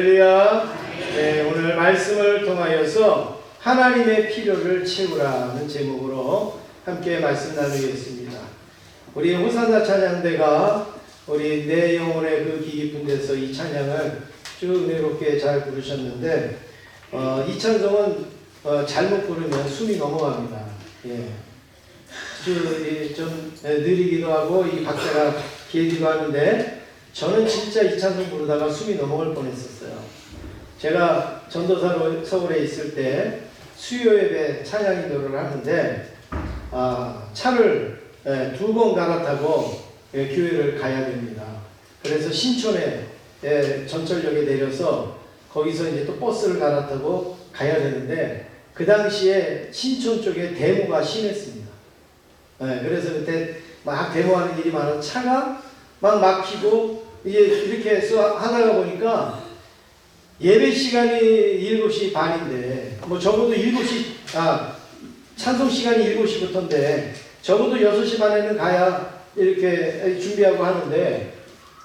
할렐루야. 네, 오늘 말씀을 통하여서 하나님의 필요를 채우라는 제목으로 함께 말씀 나누겠습니다. 우리 호산나 찬양대가 우리 내 영혼의 그 깊은 데서 이 찬양을 쭉 은혜롭게 잘 부르셨는데 이 찬송은 잘못 부르면 숨이 넘어갑니다. 예. 좀 느리기도 하고 이 박자가 길기도 하는데 저는 진짜 이 찬송 부르다가 숨이 넘어갈 뻔했었어요. 제가 전도사로 서울에 있을 때 수요 예배 찬양 인도를 하는데 차를 2번 갈아타고 교회를 가야 됩니다. 그래서 신촌에 전철역에 내려서 거기서 이제 또 버스를 갈아타고 가야 되는데 그 당시에 신촌 쪽에 데모가 심했습니다. 그래서 그때 막 데모하는 일이 많은 차가 막 막히고 이제 이렇게 해서 하다가 보니까 예배 시간이 7시 반인데 뭐 적어도 7시 찬송 시간이 7시부터인데 적어도 6시 반에는 가야 이렇게 준비하고 하는데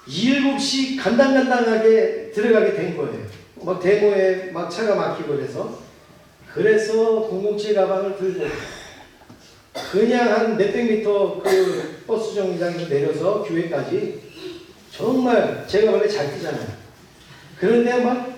7시 간당간당하게 들어가게 된 거예요. 막 데모에 막 차가 막히고 그래서 007 가방을 들고 그냥 한 몇백 미터 그 버스 정류장에서 내려서 교회까지 정말 제가 원래 잘 뛰잖아요. 그런데 막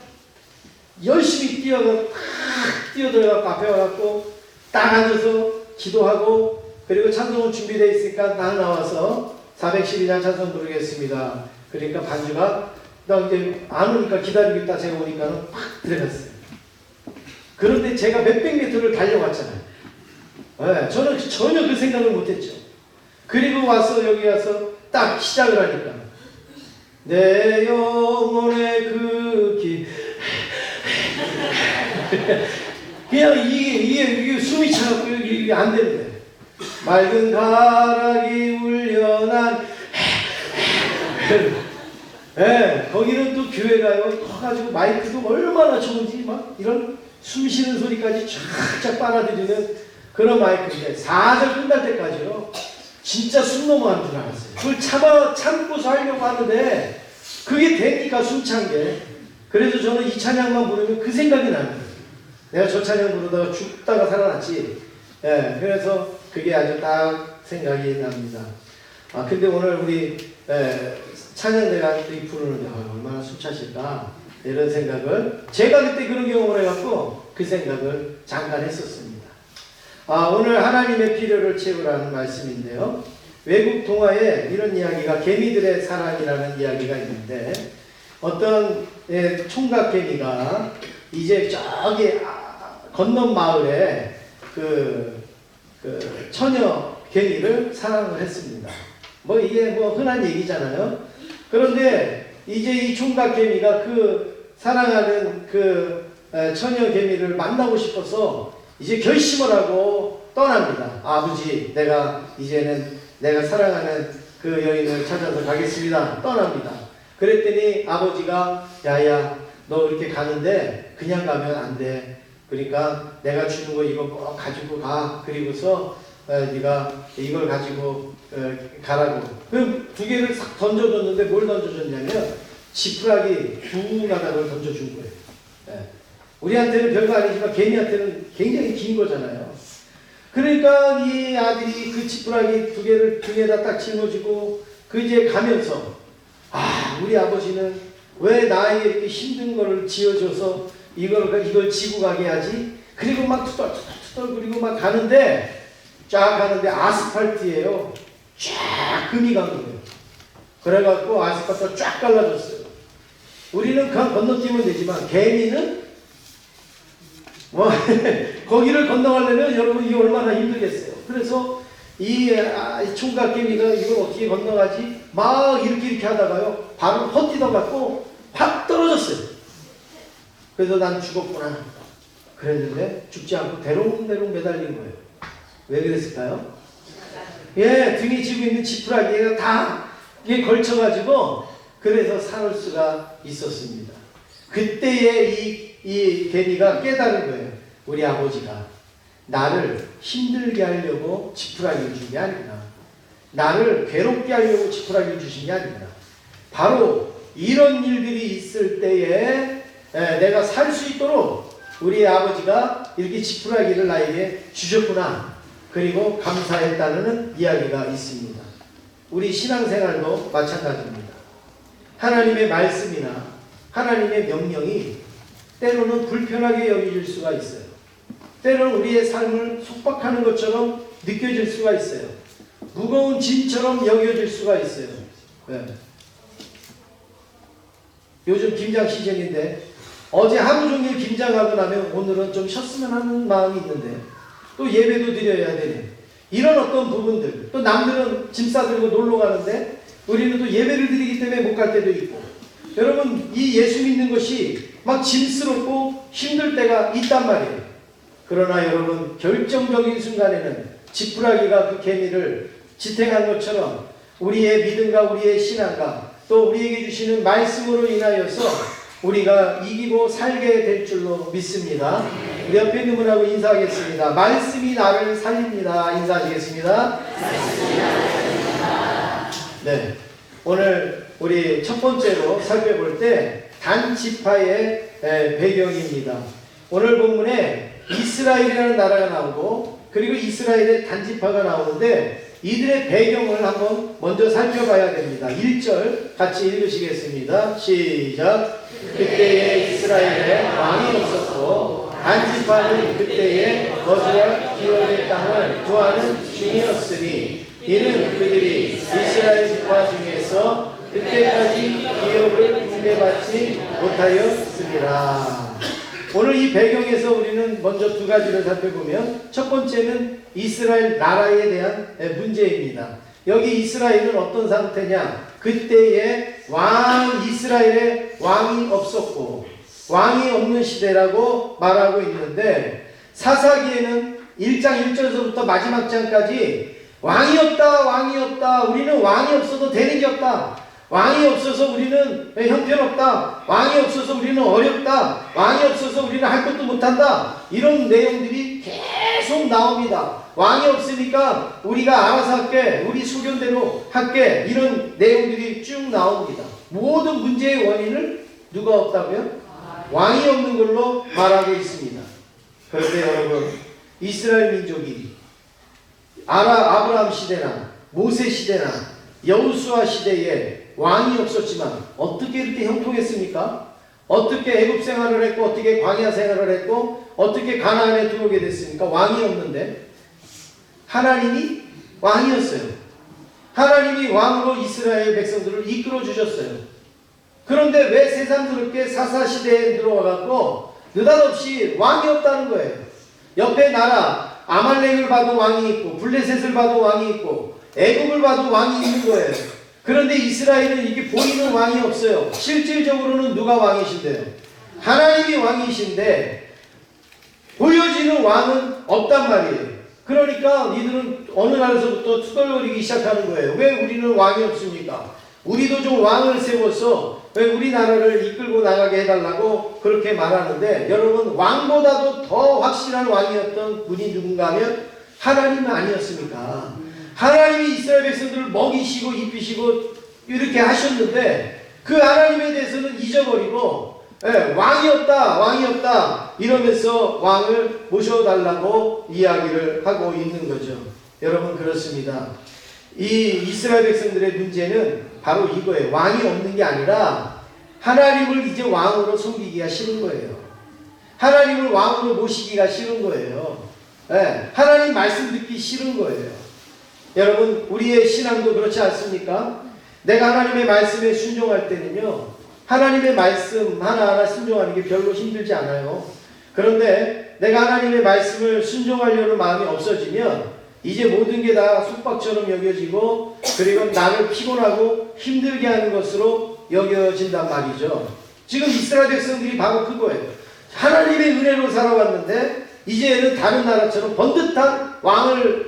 열심히 뛰어들어가고 앞에 와갖고 딱 앉아서 기도하고 그리고 찬송은 준비되어 있으니까 딱 나와서 412장 찬송 부르겠습니다. 그러니까 반주가 나 이제 안 오니까 기다리고 있다 제가 오니까는 팍 들어갔어요. 그런데 제가 몇백 미터를 달려왔잖아요. 저는 전혀 그 생각을 못했죠. 그리고 와서 여기 와서 딱 시작을 하니까 내 영혼의 그 길 그냥 이게 숨이 차갖고 이게 안 되는데 맑은 가락이 울려난 거기는 또 교회가요 커가지고 마이크도 얼마나 좋은지 막 이런 숨 쉬는 소리까지 쫙쫙 빨아들이는 그런 마이크인데 4절 끝날 때까지요 진짜 숨 넘어가는 줄 알았어요. 그걸 참고서 하려고 하는데 그게 되니까 숨찬 게. 그래서 저는 이 찬양만 부르면 그 생각이 나는 거예요. 내가 저 찬양 부르다가 죽다가 살아났지. 그래서 그게 아주 딱 생각이 납니다. 근데 오늘 우리 찬양대가 부르는데 얼마나 숨차실까 이런 생각을 제가 그때 그런 경험을 해갖고 그 생각을 잠깐 했었습니다. 오늘 하나님의 필요를 채우라는 말씀인데요. 외국 동화에 이런 이야기가 개미들의 사랑이라는 이야기가 있는데 어떤 총각 개미가 이제 저기 건넌 마을에 그 처녀 개미를 사랑을 했습니다. 뭐 이게 뭐 흔한 얘기잖아요. 그런데 이제 이 총각 개미가 그 사랑하는 그 처녀 개미를 만나고 싶어서 이제 결심을 하고 떠납니다. 아버지, 이제는 내가 사랑하는 그 여인을 찾아서 가겠습니다. 떠납니다. 그랬더니 아버지가 야야, 너 이렇게 가는데 그냥 가면 안 돼. 그러니까 내가 주는 거 이거 꼭 가지고 가. 그리고서 네가 이걸 가지고 가라고. 그럼 2개를 싹 던져줬는데 뭘 던져줬냐면 지푸라기 2가닥을 던져준 거예요. 우리한테는 별거 아니지만 개미한테는 굉장히 긴 거잖아요. 그러니까 이 아들이 그 지푸라기 2개를 등에다 딱 짊어지고 그 이제 가면서 우리 아버지는 왜 나에게 이렇게 힘든 거를 지어줘서 이걸 지고 가게 하지? 그리고 막 투덜투덜 그리고 막 가는데 쫙 가는데 아스팔트예요. 쫙 금이 간 거예요. 그래갖고 아스팔트가 쫙 갈라졌어요. 우리는 그냥 건너뛰면 되지만 개미는 거기를 건너가려면 여러분 이게 얼마나 힘들겠어요. 그래서 이 총각 개미가 이걸 어떻게 건너가지? 막 이렇게 하다가요 발을 헛디뎌 갖고 확 떨어졌어요. 그래서 난 죽었구나 그랬는데 죽지 않고 대롱대롱 매달린 거예요. 왜 그랬을까요? 등에 지고 있는 지푸라기가 다 이게 걸쳐가지고 그래서 살 수가 있었습니다. 그때에 이 개미가 깨달은 거예요. 우리 아버지가 나를 힘들게 하려고 지푸라기를 준 게 아니구나. 나를 괴롭게 하려고 지푸라기를 주신 게 아니구나. 바로 이런 일들이 있을 때에 내가 살 수 있도록 우리 아버지가 이렇게 지푸라기를 나에게 주셨구나. 그리고 감사했다는 이야기가 있습니다. 우리 신앙생활도 마찬가지입니다. 하나님의 말씀이나 하나님의 명령이 때로는 불편하게 여겨질 수가 있어요. 때로는 우리의 삶을 속박하는 것처럼 느껴질 수가 있어요. 무거운 짐처럼 여겨질 수가 있어요. 네. 요즘 김장 시즌인데 어제 하루 종일 김장하고 나면 오늘은 좀 쉬었으면 하는 마음이 있는데 또 예배도 드려야 되네. 이런 어떤 부분들, 또 남들은 짐 싸들고 놀러 가는데 우리는 또 예배를 드리기 때문에 못 갈 때도 있고, 여러분 이 예수 믿는 것이 막 짐스럽고 힘들 때가 있단 말이에요. 그러나 여러분 결정적인 순간에는 지푸라기가 그 개미를 지탱한 것처럼 우리의 믿음과 우리의 신앙과 또 우리에게 주시는 말씀으로 인하여서 우리가 이기고 살게 될 줄로 믿습니다. 우리 옆에 있는 분하고 인사하겠습니다. 말씀이 나를 살립니다. 인사하시겠습니다. 네, 오늘 우리 첫 번째로 살펴볼 때 단지파의 배경입니다. 오늘 본문에 이스라엘이라는 나라가 나오고 그리고 이스라엘의 단지파가 나오는데 이들의 배경을 한번 먼저 살펴봐야 됩니다. 1절 같이 읽으시겠습니다. 시작. 그때에 이스라엘에 왕이 없었고 단지파는 그때에 거주할 기업의 땅을 구하는 중이었으니 이는 그들이 이스라엘 지파 중에서 그때까지 기업을 분배받지 못하였습니다. 오늘 이 배경에서 우리는 먼저 두 가지를 살펴보면 첫 번째는 이스라엘 나라에 대한 문제입니다. 여기 이스라엘은 어떤 상태냐? 그때에 이스라엘에 왕이 없었고 왕이 없는 시대라고 말하고 있는데 사사기에는 1장 1절에서부터 마지막 장까지 왕이 없다 우리는 왕이 없어도 되는 게 없다, 왕이 없어서 우리는 형편없다, 왕이 없어서 우리는 어렵다, 왕이 없어서 우리는 할 것도 못한다, 이런 내용들이 계속 나옵니다. 왕이 없으니까 우리가 알아서 할게, 우리 소견대로 할게, 이런 내용들이 쭉 나옵니다. 모든 문제의 원인을 누가 없다고요? 왕이 없는 걸로 말하고 있습니다. 그런데 여러분, 이스라엘 민족이 아브라함 시대나 모세 시대나 여호수아 시대에 왕이 없었지만 어떻게 이렇게 형통했습니까? 어떻게 애굽 생활을 했고 어떻게 광야 생활을 했고 어떻게 가나안에 들어오게 됐습니까? 왕이 없는데 하나님이 왕이었어요. 하나님이 왕으로 이스라엘 백성들을 이끌어 주셨어요. 그런데 왜 새삼스럽게 사사시대에 들어와갖고 느닷없이 왕이 없다는 거예요. 옆에 나라 아말렉을 봐도 왕이 있고 블레셋을 봐도 왕이 있고 애굽을 봐도 왕이 있는 거예요. 그런데 이스라엘은 이게 보이는 왕이 없어요. 실질적으로는 누가 왕이신데요? 하나님이 왕이신데 보여지는 왕은 없단 말이에요. 그러니까 이들은 어느 날에서부터 투덜거리기 시작하는 거예요. 왜 우리는 왕이 없습니까? 우리도 좀 왕을 세워서 왜 우리나라를 이끌고 나가게 해달라고 그렇게 말하는데, 여러분 왕보다도 더 확실한 왕이었던 분이 누군가 하면 하나님은 아니었습니까? 하나님이 이스라엘 백성들을 먹이시고 입히시고 이렇게 하셨는데 그 하나님에 대해서는 잊어버리고 왕이 없다 이러면서 왕을 모셔달라고 이야기를 하고 있는 거죠. 여러분 그렇습니다. 이 이스라엘 백성들의 문제는 바로 이거예요. 왕이 없는 게 아니라 하나님을 이제 왕으로 섬기기가 싫은 거예요. 하나님을 왕으로 모시기가 싫은 거예요. 하나님 말씀 듣기 싫은 거예요. 여러분 우리의 신앙도 그렇지 않습니까? 내가 하나님의 말씀에 순종할 때는요, 하나님의 말씀 하나하나 순종하는 게 별로 힘들지 않아요. 그런데 내가 하나님의 말씀을 순종하려는 마음이 없어지면 이제 모든 게 다 속박처럼 여겨지고 그리고 나를 피곤하고 힘들게 하는 것으로 여겨진단 말이죠. 지금 이스라엘 백성들이 바로 그거예요. 하나님의 은혜로 살아왔는데 이제는 다른 나라처럼 번듯한 왕을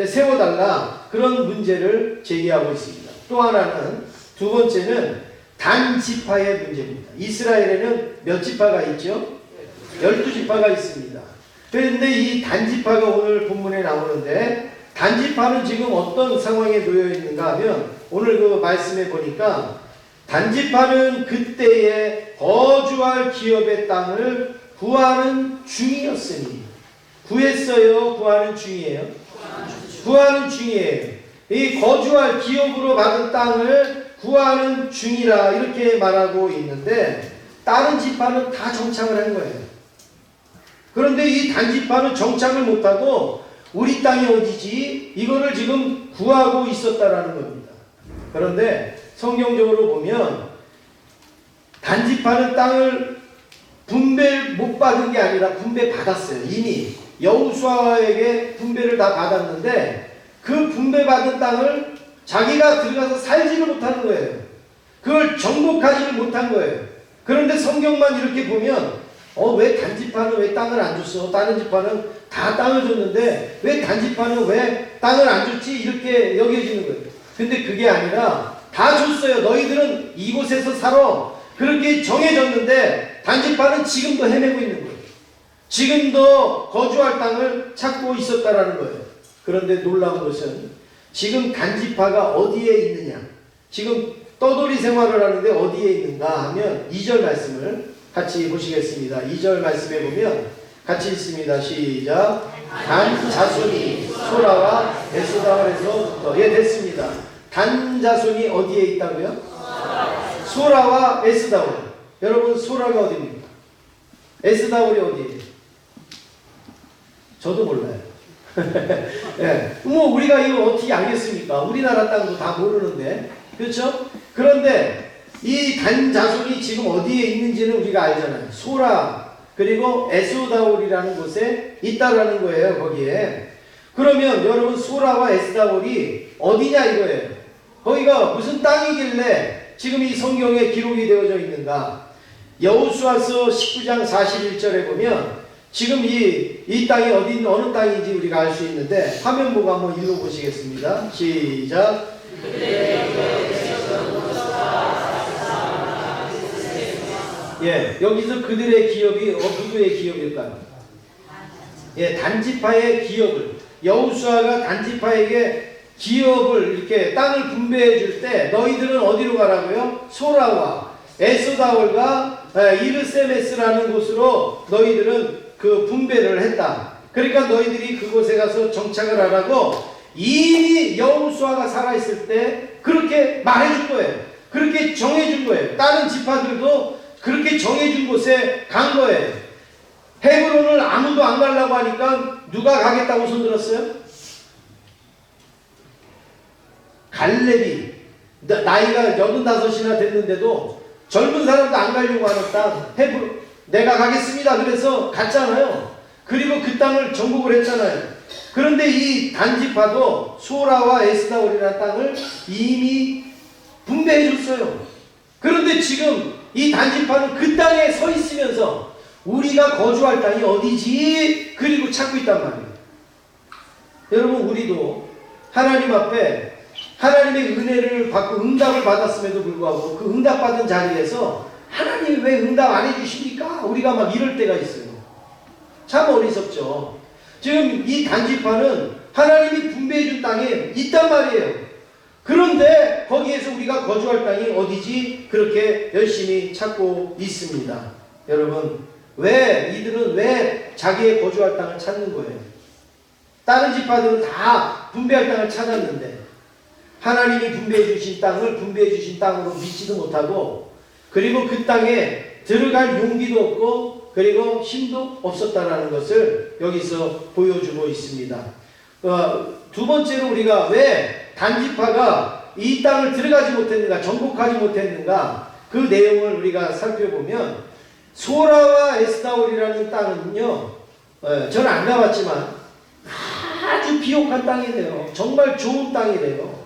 세워달라, 그런 문제를 제기하고 있습니다. 또 하나는, 두 번째는 단지파의 문제입니다. 이스라엘에는 몇 지파가 있죠? 12지파가 있습니다. 그런데 이 단지파가 오늘 본문에 나오는데, 단지파는 지금 어떤 상황에 놓여 있는가 하면 오늘 그 말씀에 보니까 단지파는 그때에 거주할 기업의 땅을 구하는 중이었으니. 구했어요? 구하는 중이에요? 구하는 중이에요. 이 거주할 기업으로 받은 땅을 구하는 중이라 이렇게 말하고 있는데, 다른 지파는 다 정착을 한 거예요. 그런데 이 단지파는 정착을 못하고 우리 땅이 어디지? 이거를 지금 구하고 있었다라는 겁니다. 그런데 성경적으로 보면 단지파는 땅을 분배를 못 받은 게 아니라 분배 받았어요. 이미 여호수아에게 분배를 다 받았는데 그 분배받은 땅을 자기가 들어가서 살지를 못하는 거예요. 그걸 정복하지를 못한 거예요. 그런데 성경만 이렇게 보면 왜 단지파는 왜 땅을 안 줬어? 다른 지파는 다 땅을 줬는데 왜 단지파는 왜 땅을 안 줬지? 이렇게 여겨지는 거예요. 근데 그게 아니라 다 줬어요. 너희들은 이곳에서 살아. 그렇게 정해졌는데 단지파는 지금도 헤매고 있는 거예요. 지금도 거주할 땅을 찾고 있었다라는 거예요. 그런데 놀라운 것은 지금 단지파가 어디에 있느냐? 지금 떠돌이 생활을 하는데 어디에 있는가 하면 2절 말씀을 같이 보시겠습니다. 2절 말씀에 보면 같이 읽습니다. 시작. 단 자손이 소라와 에스다올에서부터. 예, 됐습니다. 단 자손이 어디에 있다고요? 소라와 에스다올. 여러분, 소라가 어디입니까? 에스다올이 어디예요? 저도 몰라요. 예, 뭐 우리가 이거 어떻게 알겠습니까? 우리나라 땅도 다 모르는데, 그렇죠? 그런데 이 단 자손이 지금 어디에 있는지는 우리가 알잖아요. 소라 그리고 에스다올이라는 곳에 있다라는 거예요. 거기에. 그러면 여러분, 소라와 에스다올이 어디냐 이거예요. 거기가 무슨 땅이길래 지금 이 성경에 기록이 되어져 있는가? 여호수아서 19장 41절에 보면 지금 이 땅이 어느 땅인지 우리가 알 수 있는데, 화면 보고 한번 읽어보시겠습니다. 시작. 예, 여기서 그들의 기업이 누구의 기업일까요? 예, 단지파의 기업을, 여호수아가 단지파에게 기업을 이렇게 땅을 분배해 줄 때 너희들은 어디로 가라고요? 소라와 에스다올과 이르세메스라는 곳으로 너희들은 그 분배를 했다. 그러니까 너희들이 그곳에 가서 정착을 하라고 이미 여호수아가 살아있을 때 그렇게 말해준 거예요. 그렇게 정해준 거예요. 다른 지파들도 그렇게 정해준 곳에 간 거예요. 헤브론을 아무도 안 가려고 하니까 누가 가겠다고 손들었어요? 갈렙이 나이가 85이나 됐는데도 젊은 사람도 안 가려고 하는 땅 헤브론, 내가 가겠습니다. 그래서 갔잖아요. 그리고 그 땅을 정복을 했잖아요. 그런데 이 단지파도 소라와 에스다올이라는 땅을 이미 분배해 줬어요. 그런데 지금 이 단지파는 그 땅에 서 있으면서 우리가 거주할 땅이 어디지? 그리고 찾고 있단 말이에요. 여러분, 우리도 하나님 앞에 하나님의 은혜를 받고 응답을 받았음에도 불구하고 그 응답받은 자리에서 하나님이 왜 응답 안 해주십니까? 우리가 막 이럴 때가 있어요. 참 어리석죠. 지금 이 단지파는 하나님이 분배해준 땅에 있단 말이에요. 그런데 거기에서 우리가 거주할 땅이 어디지? 그렇게 열심히 찾고 있습니다. 여러분, 이들은 왜 자기의 거주할 땅을 찾는 거예요? 다른 지파들은 다 분배할 땅을 찾았는데 하나님이 분배해 주신 땅을 분배해 주신 땅으로 믿지도 못하고, 그리고 그 땅에 들어갈 용기도 없고 그리고 힘도 없었다라는 것을 여기서 보여주고 있습니다. 두 번째로 우리가 왜 단지파가 이 땅을 들어가지 못했는가, 정복하지 못했는가, 그 내용을 우리가 살펴보면 소라와 에스다올이라는 땅은요, 저는 안 가봤지만 아주 비옥한 땅이래요. 정말 좋은 땅이래요.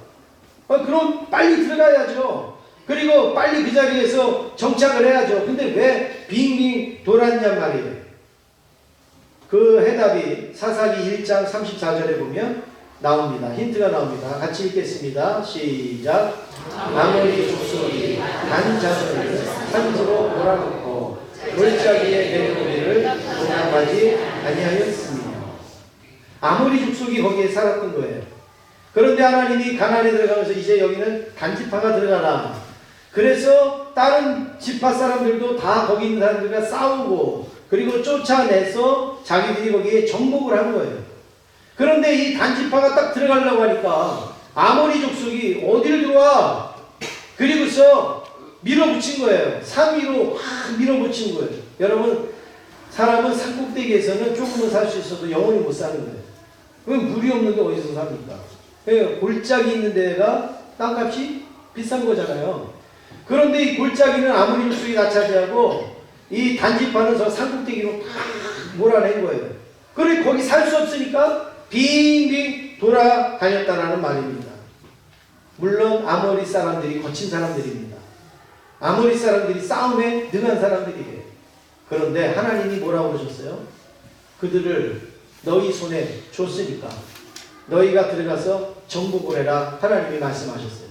그럼 빨리 들어가야죠. 그리고 빨리 그 자리에서 정착을 해야죠. 근데 왜 빙빙 돌았냔 말이에요. 그 해답이 사사기 1장 34절에 보면 나옵니다. 힌트가 나옵니다. 같이 읽겠습니다. 시작. 아모리 족속이 단 자손을 산지로 몰아넣고 골짜기의 내려오기를 용납하지 아니하였으며. 아모리 족속이 거기에 살았던 거예요. 그런데 하나님이 가나안에 들어가면서 이제 여기는 단지파가 들어가라. 그래서 다른 지파 사람들도 다 거기 있는 사람들과 싸우고 그리고 쫓아내서 자기들이 거기에 정복을 한 거예요. 그런데 이 단지파가 딱 들어가려고 하니까 아모리 족속이 어디를 들어와? 그리고서 밀어붙인 거예요. 산 위로 확 밀어붙인 거예요. 여러분, 사람은 산꼭대기에서는 조금은 살 수 있어도 영원히 못 사는 거예요. 그럼 물이 없는 게 어디서 삽니까? 골짜기 있는 데가 땅값이 비싼 거잖아요. 그런데 이 골짜기는 아모리 족속이 다 차지하고 이 단지파는 저 산꼭대기로 다 몰아낸 거예요. 그리고 거기 살 수 없으니까 빙빙 돌아다녔다라는 말입니다. 물론 아모리 사람들이 거친 사람들입니다. 아모리 사람들이 싸움에 능한 사람들이에요. 그런데 하나님이 뭐라고 그러셨어요? 그들을 너희 손에 줬으니까 너희가 들어가서 정복을 해라. 하나님이 말씀하셨어요.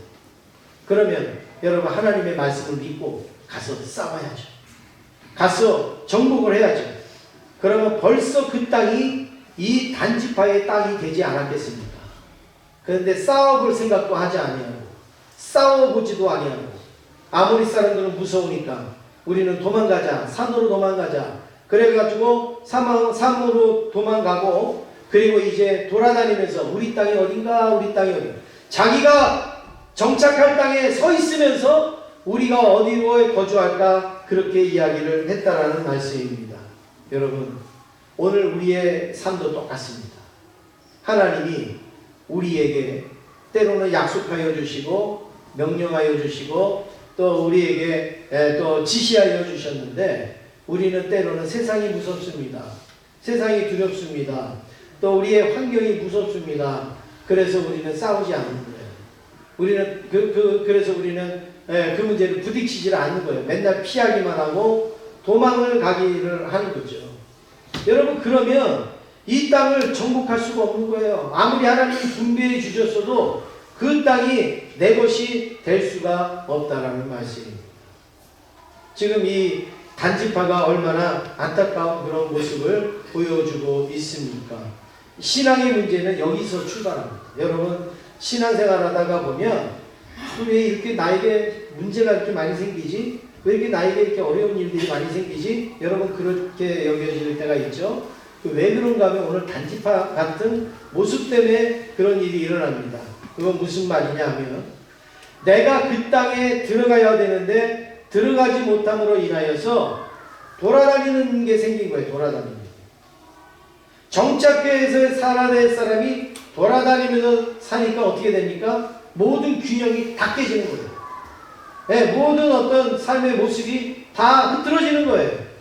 그러면 여러분 하나님의 말씀을 믿고 가서 싸워야죠. 가서 정복을 해야죠. 그러면 벌써 그 땅이 이 단지파의 땅이 되지 않았겠습니까? 그런데 싸워볼 생각도 하지 아니하고 싸워보지도 아니하고 아모리 사람들은 무서우니까 우리는 도망가자, 산으로 도망가자. 그래가지고 산으로 도망가고 그리고 이제 돌아다니면서 우리 땅이 어딘가 우리 땅이 어딘가 자기가 정착할 땅에 서 있으면서 우리가 어디로 거주할까 그렇게 이야기를 했다라는 말씀입니다. 여러분, 오늘 우리의 삶도 똑같습니다. 하나님이 우리에게 때로는 약속하여 주시고 명령하여 주시고 또 우리에게 또 지시하여 주셨는데 우리는 때로는 세상이 무섭습니다. 세상이 두렵습니다. 또 우리의 환경이 무섭습니다. 그래서 우리는 싸우지 않는 거예요. 우리는 그래서 우리는 그 문제를 부딪히지 않는 거예요. 맨날 피하기만 하고 도망을 가기를 하는 거죠. 여러분, 그러면 이 땅을 정복할 수가 없는 거예요. 아무리 하나님이 분배해 주셨어도 그 땅이 내 것이 될 수가 없다라는 말씀입니다. 지금 이 단지파가 얼마나 안타까운 그런 모습을 보여주고 있습니까? 신앙의 문제는 여기서 출발합니다. 여러분, 신앙생활 하다가 보면 왜 이렇게 나에게 문제가 이렇게 많이 생기지? 왜 이렇게 나에게 이렇게 어려운 일들이 많이 생기지? 여러분, 그렇게 여겨질 때가 있죠. 왜 그런가 하면 오늘 단지파 같은 모습 때문에 그런 일이 일어납니다. 그건 무슨 말이냐 하면 내가 그 땅에 들어가야 되는데 들어가지 못함으로 인하여서 돌아다니는 게 생긴 거예요. 돌아다니는 게. 정착해서 살아야 될 사람이 돌아다니면서 사니까 어떻게 됩니까? 모든 균형이 다 깨지는 거예요. 네, 모든 어떤 삶의 모습이 다 흐트러지는 거예요.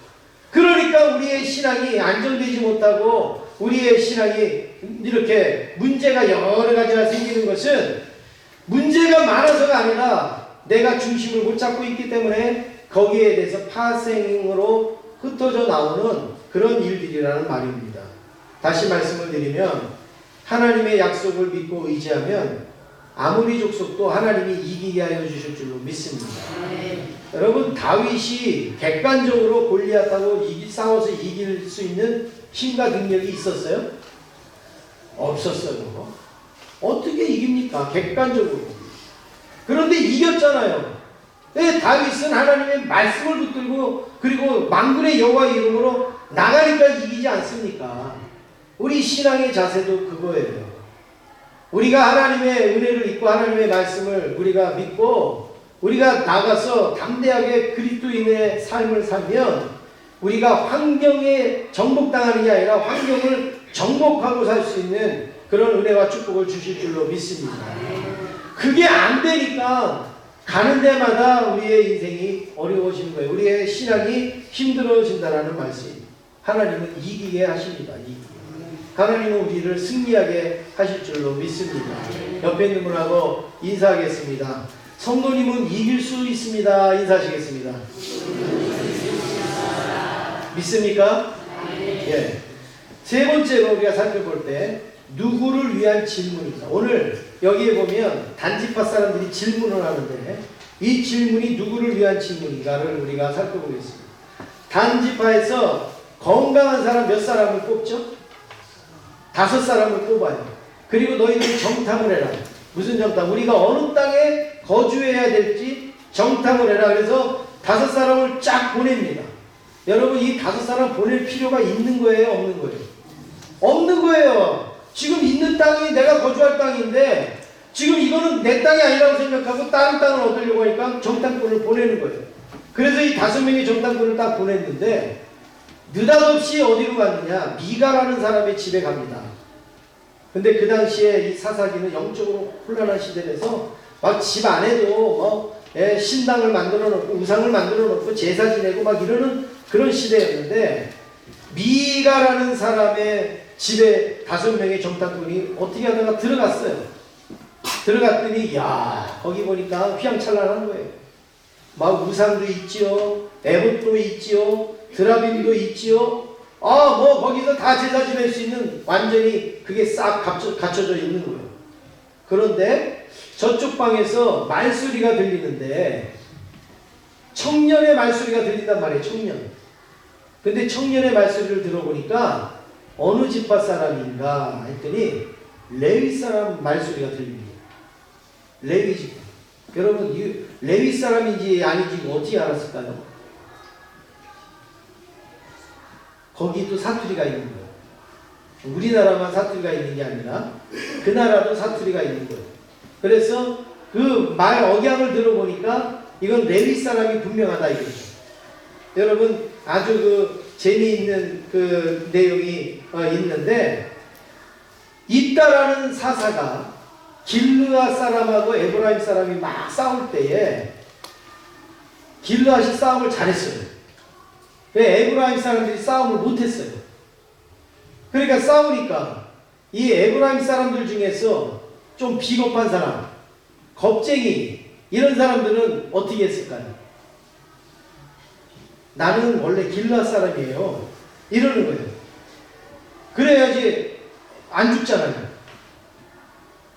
그러니까 우리의 신앙이 안정되지 못하고 우리의 신앙이 이렇게 문제가 여러 가지가 생기는 것은 문제가 많아서가 아니라 내가 중심을 못 잡고 있기 때문에 거기에 대해서 파생으로 흩어져 나오는 그런 일들이라는 말입니다. 다시 말씀을 드리면 하나님의 약속을 믿고 의지하면 아모리 족속도 하나님이 이기게 하여 주실 줄로 믿습니다. 여러분, 다윗이 객관적으로 골리앗하고 싸워서 이길 수 있는 힘과 능력이 있었어요? 없었어요. 어떻게 이깁니까? 객관적으로. 그런데 이겼잖아요. 다윗은 하나님의 말씀을 붙들고 그리고 만군의 여호와의 이름으로 나가니까 이기지 않습니까? 우리 신앙의 자세도 그거예요. 우리가 하나님의 은혜를 입고 하나님의 말씀을 우리가 믿고 우리가 나가서 담대하게 그리스도인의 삶을 살면 우리가 환경에 정복당하는 게 아니라 환경을 정복하고 살 수 있는 그런 은혜와 축복을 주실 줄로 믿습니다. 그게 안 되니까 가는 데마다 우리의 인생이 어려워지는 거예요. 우리의 신앙이 힘들어진다는 말씀. 하나님은 이기게 하십니다. 이기게. 하나님은 우리를 승리하게 하실 줄로 믿습니다. 옆에 있는 분하고 인사하겠습니다. 성도님은 이길 수 있습니다. 인사하시겠습니다. 믿습니까? 예. 세 번째로 우리가 살펴볼 때 누구를 위한 질문입니다. 오늘 여기에 보면 단지파 사람들이 질문을 하는데 이 질문이 누구를 위한 질문인가를 우리가 살펴보겠습니다. 단지파에서 건강한 사람 몇 사람을 뽑죠? 5사람을 뽑아요. 그리고 너희는 정탐을 해라. 무슨 정탐? 우리가 어느 땅에 거주해야 될지 정탐을 해라. 그래서 5사람을 쫙 보냅니다. 여러분 이 5사람 보낼 필요가 있는 거예요? 없는 거예요? 없는 거예요. 지금 있는 땅이 내가 거주할 땅인데 지금 이거는 내 땅이 아니라고 생각하고 다른 땅을 얻으려고 하니까 정탐꾼을 보내는 거예요. 그래서 이 5명의 정탐꾼을 딱 보냈는데 느닷없이 어디로 갔느냐? 미가라는 사람의 집에 갑니다. 근데 그 당시에 이 사사기는 영적으로 혼란한 시대라서 막 집 안에도 뭐 신당을 만들어 놓고 우상을 만들어 놓고 제사 지내고 막 이러는 그런 시대였는데 미가라는 사람의 집에 5명의 정탐꾼이 어떻게 하다가 들어갔어요. 들어갔더니 야 거기 보니까 휘황찬란한 거예요. 막 우상도 있지요, 에봇도 있지요, 드라빔도 있지요. 뭐 거기서 다 제사 지낼 수 있는 완전히 그게 싹 갖춰져 있는 거예요. 그런데 저쪽 방에서 말소리가 들리는데 청년의 말소리가 들린단 말이에요. 청년. 근데 청년의 말소리를 들어보니까 어느 지파 사람인가 했더니 레위 사람 말소리가 들립니다. 레위 지파. 여러분 이 레위 사람인지 아닌지 어떻게 알았을까요? 거기도 사투리가 있는 거예요. 우리나라만 사투리가 있는 게 아니라 그 나라도 사투리가 있는 거예요. 그래서 그 말 억양을 들어보니까 이건 레위 사람이 분명하다 이거죠. 여러분 아주 그 재미있는 그 내용이 있는데 입다라는 사사가 길르앗 사람하고 에브라임 사람이 막 싸울 때에 길르앗이 싸움을 잘했어요. 왜 에브라임 사람들이 싸움을 못했어요. 그러니까 싸우니까 이 에브라임 사람들 중에서 좀 비겁한 사람, 겁쟁이 이런 사람들은 어떻게 했을까요? 나는 원래 길르앗 사람이에요. 이러는 거예요. 그래야지 안 죽잖아요.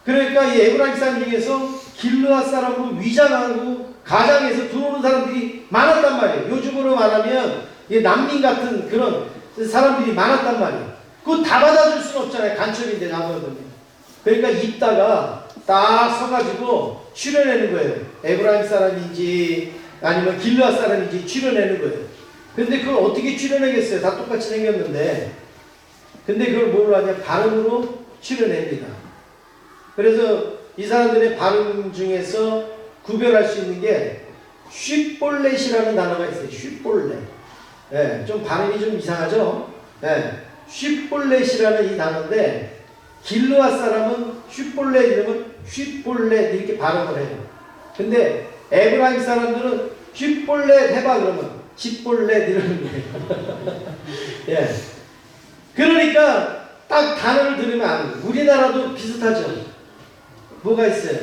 그러니까 이 에브라임 사람 중에서 길르앗 사람으로 위장하고 가장해서 들어오는 사람들이 많았단 말이에요. 요즘으로 말하면 난민 같은 그런 사람들이 많았단 말이에요. 그거 다 받아줄 수는 없잖아요. 간첩인데 나거든요. 그러니까 입다가 딱 서가지고 추려내는 거예요. 에브라임 사람인지 아니면 길르앗 사람인지 추려내는 거예요. 근데 그걸 어떻게 추려내겠어요? 다 똑같이 생겼는데. 근데 그걸 뭘로 하냐? 발음으로 추려냅니다. 그래서 이 사람들의 발음 중에서 구별할 수 있는 게 쉿볼렛이라는 단어가 있어요. 쉿볼렛. 네, 좀 발음이 좀 이상하죠? 네, 쉿볼렛이라는 이 단어인데 길르앗 사람은 쉿볼렛 이러면 쉿볼렛 이렇게 발음을 해요. 근데 에브라임 사람들은 쉿볼렛 해봐 그러면 쉿볼렛 이러는 거예요. 예. 그러니까 딱 단어를 들으면 아는 거예요. 우리나라도 비슷하죠? 뭐가 있어요?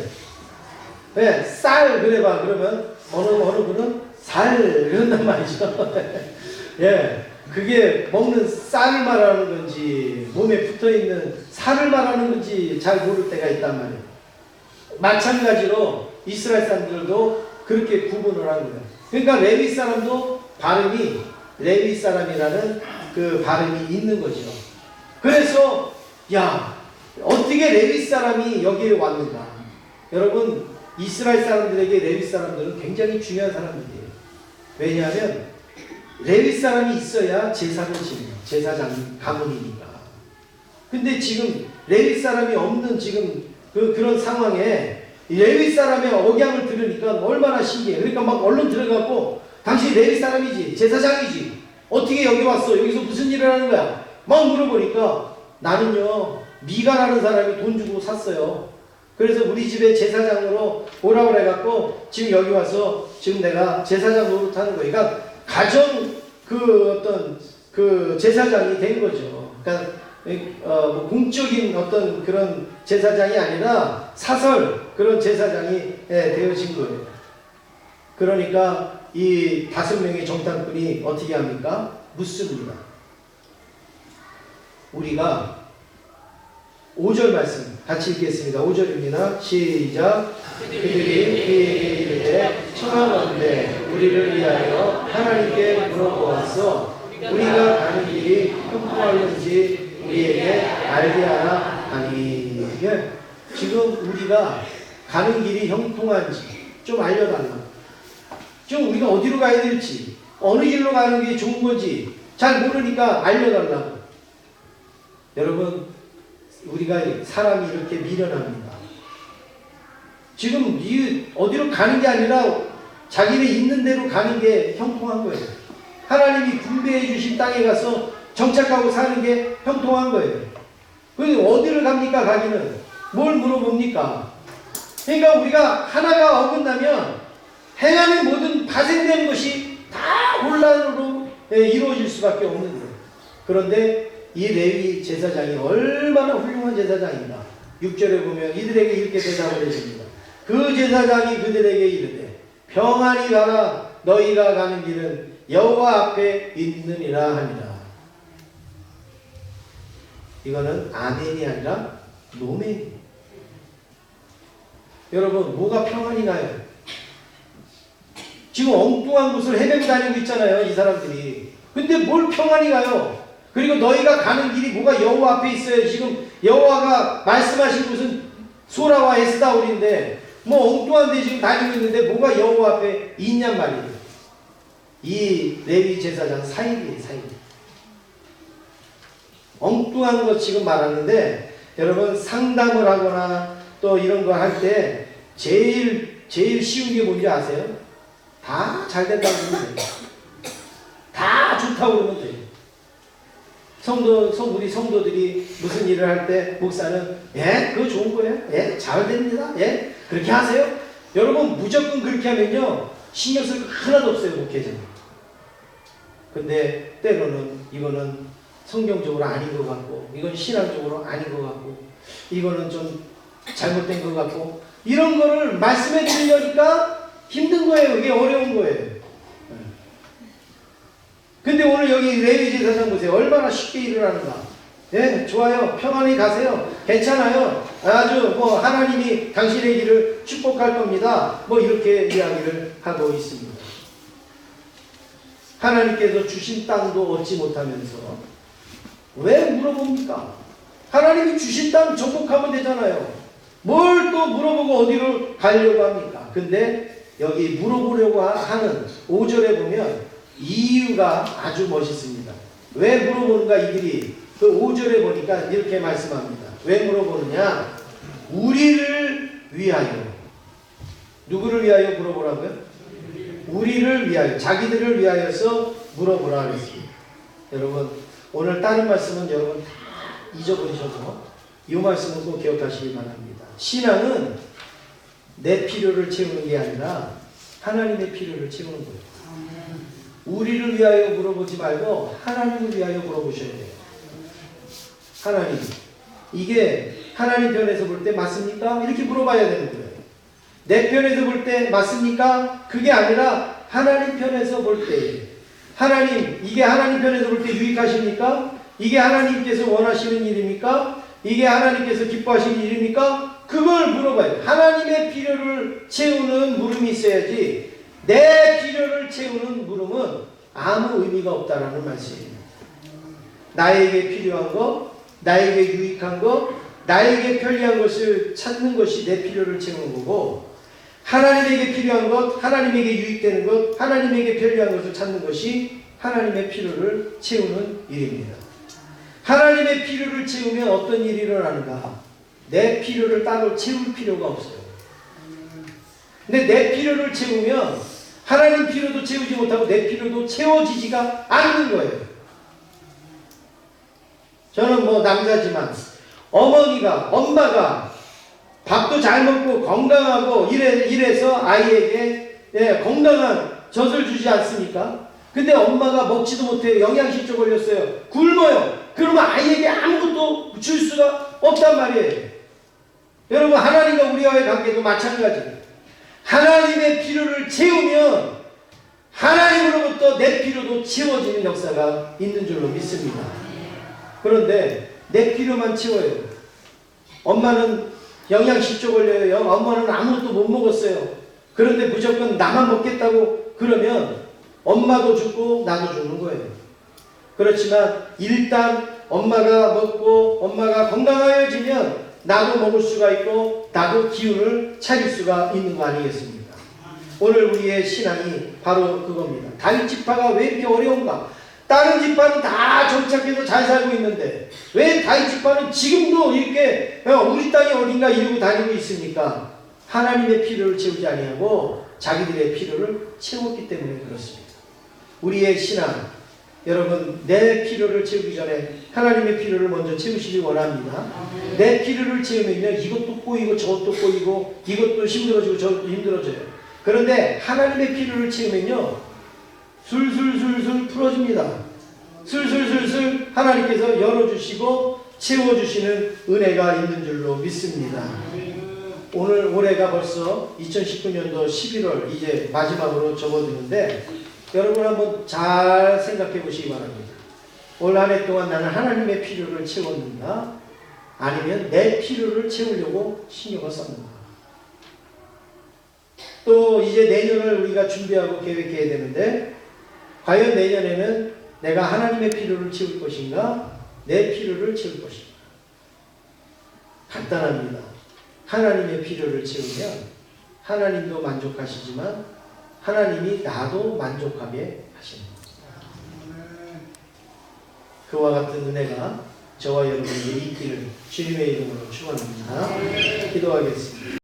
네, 쌀 그래봐 그러면 어느 분은 살 이런단 말이죠. 예, 그게 먹는 쌀을 말하는 건지 몸에 붙어있는 살을 말하는 건지 잘 모를 때가 있단 말이에요. 마찬가지로 이스라엘 사람들도 그렇게 구분을 한 거예요. 그러니까 레위 사람도 발음이 레위 사람이라는 그 발음이 있는 거죠. 그래서 야 어떻게 레위 사람이 여기에 왔는가? 여러분 이스라엘 사람들에게 레위 사람들은 굉장히 중요한 사람들이에요. 왜냐하면 레위 사람이 있어야 제사를 지내요. 제사장 가문이니까. 근데 지금 레위 사람이 없는 지금 그런 상황에 레위 사람의 억양을 들으니까 얼마나 신기해. 그러니까 막 얼른 들어가고 당신 레위 사람이지 제사장이지 어떻게 여기 왔어? 여기서 무슨 일을 하는 거야? 막 물어보니까 나는요 미가라는 사람이 돈 주고 샀어요. 그래서 우리 집에 제사장으로 오라고 해갖고 지금 여기 와서 지금 내가 제사장 노릇하는 거예요. 그러니까 가정 그 어떤 그 제사장이 된 거죠. 그러니까 뭐 공적인 어떤 그런 제사장이 아니라 사설 그런 제사장이 되어진 거예요. 그러니까 이 5명의 정탐꾼이 어떻게 합니까? 묻습니다. 우리가 5절 말씀 같이 읽겠습니다. 5절입니다. 시작. 그들이 그에게 이르되 청하건대 우리를 위하여 하나님께 물어보았어. 우리가 가는 길이 형통하는지 우리에게 알게 하라 하니. 지금 우리가 가는 길이 형통한지 좀 알려달라. 지금 우리가 어디로 가야 될지, 어느 길로 가는 게 좋은 건지 잘 모르니까 알려달라고. 여러분, 우리가 사람이 이렇게 미련합니다. 지금 어디로 가는 게 아니라 자기네 있는 대로 가는 게 형통한 거예요. 하나님이 분배해 주신 땅에 가서 정착하고 사는 게 형통한 거예요. 그런데 어디를 갑니까? 가기는 뭘 물어봅니까? 그러니까 우리가 하나가 어긋나면 행하는 모든 파생되는 것이 다 혼란으로 이루어질 수밖에 없는 거예요. 그런데 이 레위 제사장이 얼마나 훌륭한 제사장인가. 6절에 보면 이들에게 이렇게 대답을 해줍니다. 그 제사장이 그들에게 이르되 평안히 가라. 너희가 가는 길은 여호와 앞에 있느니라 하니라. 이거는 아멘이 아니라 노멘이에요. 여러분, 뭐가 평안이 나요? 지금 엉뚱한 곳을 헤매고 다니고 있잖아요, 이 사람들이. 근데 뭘 평안히 가요? 그리고 너희가 가는 길이 뭐가 여호와 앞에 있어요. 지금 여호와가 말씀하신 곳은 소라와 에스다올인데 뭐 엉뚱한 데 지금 다니고 있는데 뭐가 여호와 앞에 있냔 말이에요. 이 레위 제사장 사입이에요, 사입. 엉뚱한 거 지금 말하는데, 여러분 상담을 하거나 또 이런 거 할 때 제일 쉬운 게 뭔지 아세요? 다 잘 된다고 그러면 돼요. 다 좋다고 그러면 돼요. 우리 성도들이 무슨 일을 할 때 목사는 예, 그거 좋은 거예요. 예, 잘 됩니다. 예, 그렇게 하세요. 여러분 무조건 그렇게 하면요 신경 쓸 거 하나도 없어요, 목회자는. 근데 때로는 이거는 성경적으로 아닌 것 같고, 이건 신앙적으로 아닌 것 같고, 이거는 좀 잘못된 것 같고, 이런 거를 말씀해 드리려니까 힘든 거예요. 이게 어려운 거예요. 근데 오늘 여기 레위 제사장 보세요. 얼마나 쉽게 일을 하는가. 예, 좋아요. 평안히 가세요. 괜찮아요. 아주 뭐 하나님이 당신의 길을 축복할 겁니다. 뭐 이렇게 이야기를 하고 있습니다. 하나님께서 주신 땅도 얻지 못하면서 왜 물어봅니까? 하나님이 주신 땅 정복하면 되잖아요. 뭘 또 물어보고 어디로 가려고 합니까? 근데 여기 물어보려고 하는 5절에 보면 이유가 아주 멋있습니다. 왜 물어보는가 이들이? 그 5절에 보니까 이렇게 말씀합니다. 왜 물어보느냐? 우리를 위하여. 누구를 위하여 물어보라고요? 우리를 위하여, 자기들을 위하여서 물어보라 그랬습니다. 여러분, 오늘 다른 말씀은 여러분 다 잊어버리셔서 이 말씀은 꼭 기억하시기 바랍니다. 신앙은 내 필요를 채우는 게 아니라 하나님의 필요를 채우는 거예요. 우리를 위하여 물어보지 말고 하나님을 위하여 물어보셔야 돼요. 하나님, 이게 하나님 편에서 볼 때 맞습니까? 이렇게 물어봐야 되는 거예요. 내 편에서 볼 때 맞습니까? 그게 아니라 하나님 편에서 볼 때, 하나님, 이게 하나님 편에서 볼 때 유익하십니까? 이게 하나님께서 원하시는 일입니까? 이게 하나님께서 기뻐하시는 일입니까? 그걸 물어봐요. 하나님의 필요를 채우는 물음이 있어야지 내 필요를 채우는 물음은 아무 의미가 없다라는 말씀입니다. 나에게 필요한 것, 나에게 유익한 것, 나에게 편리한 것을 찾는 것이 내 필요를 채우는 거고, 하나님에게 필요한 것, 하나님에게 유익되는 것, 하나님에게 편리한 것을 찾는 것이 하나님의 필요를 채우는 일입니다. 하나님의 필요를 채우면 어떤 일이 일어나는가? 내 필요를 따로 채울 필요가 없어요. 근데 내 필요를 채우면 하나님 필요도 채우지 못하고 내 필요도 채워지지가 않는 거예요. 저는 뭐 남자지만 엄마가 밥도 잘 먹고 건강하고 이래서 아이에게 건강한 젖을 주지 않습니까? 근데 엄마가 먹지도 못해요. 영양실조 걸렸어요. 굶어요. 그러면 아이에게 아무것도 줄 수가 없단 말이에요. 여러분, 하나님과 우리와의 관계도 마찬가지예요. 하나님의 필요를 채우면 하나님으로부터 내 필요도 채워지는 역사가 있는 줄로 믿습니다. 그런데 내 필요만 채워요. 엄마는 영양실조 걸려요. 엄마는 아무것도 못 먹었어요. 그런데 무조건 나만 먹겠다고 그러면 엄마도 죽고 나도 죽는 거예요. 그렇지만 일단 엄마가 먹고 엄마가 건강해지면 나도 먹을 수가 있고 나도 기운을 차릴 수가 있는 거 아니겠습니까? 오늘 우리의 신앙이 바로 그겁니다. 다윗 지파가 왜 이렇게 어려운가? 다른 지파는 다 정착해서 잘 살고 있는데 왜 다윗 지파는 지금도 이렇게 우리 땅이 어딘가 이러고 다니고 있습니까? 하나님의 필요를 채우지 아니하고 자기들의 필요를 채웠기 때문에 그렇습니다. 우리의 신앙, 여러분 내 필요를 채우기 전에 하나님의 필요를 먼저 채우시기 원합니다. 내 필요를 채우면요 이것도 꼬이고 저것도 꼬이고 이것도 힘들어지고 저것도 힘들어져요. 그런데 하나님의 필요를 채우면요 술술술술 풀어집니다. 술술술술 하나님께서 열어주시고 채워주시는 은혜가 있는 줄로 믿습니다. 오늘 올해가 벌써 2019년도 11월 이제 마지막으로 접어드는데 여러분 한번 잘 생각해 보시기 바랍니다. 올 한 해 동안 나는 하나님의 필요를 채웠는가? 아니면 내 필요를 채우려고 신경을 썼는가? 또 이제 내년을 우리가 준비하고 계획해야 되는데 과연 내년에는 내가 하나님의 필요를 채울 것인가? 내 필요를 채울 것인가? 간단합니다. 하나님의 필요를 채우면 하나님도 만족하시지만 하나님이 나도 만족하게 하십니다. 그와 같은 은혜가 저와 여러분에게 있기를 주님의 이름으로 축원합니다. 기도하겠습니다.